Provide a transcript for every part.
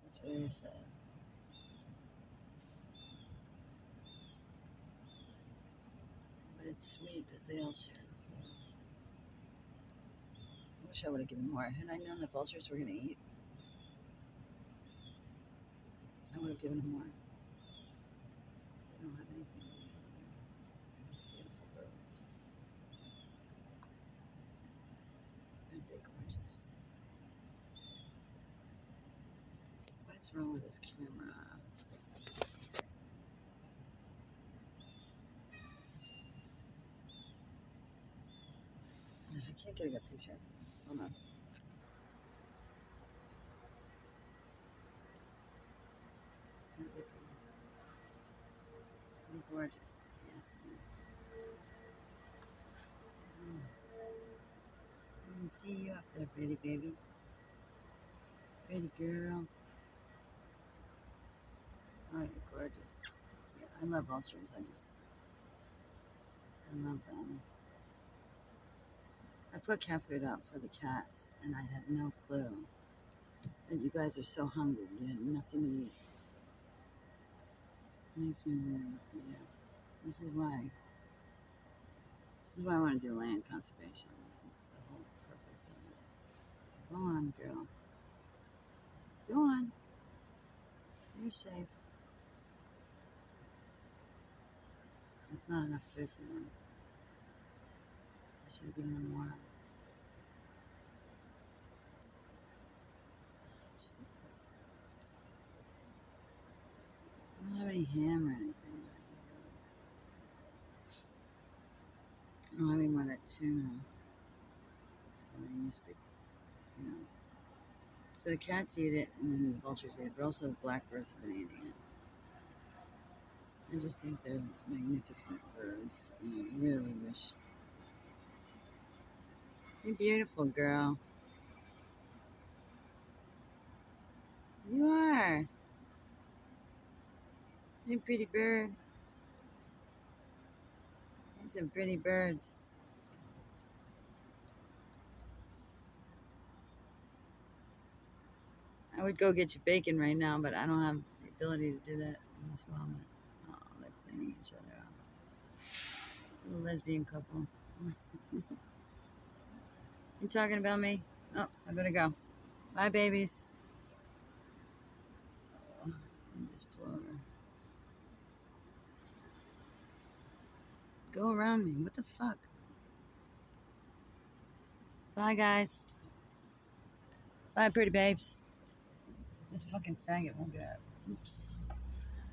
That's very sad. But it's sweet that they all share. I wish I would have given more. Had I known the vultures were going to eat, I would have given them more. They don't have anything to eat. Beautiful birds. Aren't they gorgeous? What is wrong with this camera? I can't get a good picture. Hold on. Aren't they pretty? They're gorgeous. Yes, ma'am. Yes, ma'am. I didn't see you up there, pretty baby. Pretty girl. Oh, you're gorgeous. See, I love vultures. I love them. I put cat food out for the cats, and I had no clue that you guys are so hungry. You had nothing to eat. It makes me worry for you. This is why. This is why I want to do land conservation. This is the whole purpose of it. Go on, girl. Go on. You're safe. It's not enough food for them. I should have given them more. Jesus. I don't have any ham or anything. I don't have any more of that tuna that I used to, you know. So the cats eat it, and then the vultures eat it, but also the blackbirds have been eating it. I just think they're magnificent birds, and I really wish. You're beautiful, girl. You are. You're a pretty bird. These are pretty birds. I would go get you bacon right now, but I don't have the ability to do that in this moment. Oh, they're cleaning each other out. Little lesbian couple. You talking about me? Oh, I better go. Bye, babies. Oh, let me just pull over. Go around me. What the fuck? Bye, guys. Bye, pretty babes. This fucking faggot won't get out. Oops.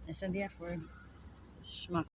I said the F word. This schmuck.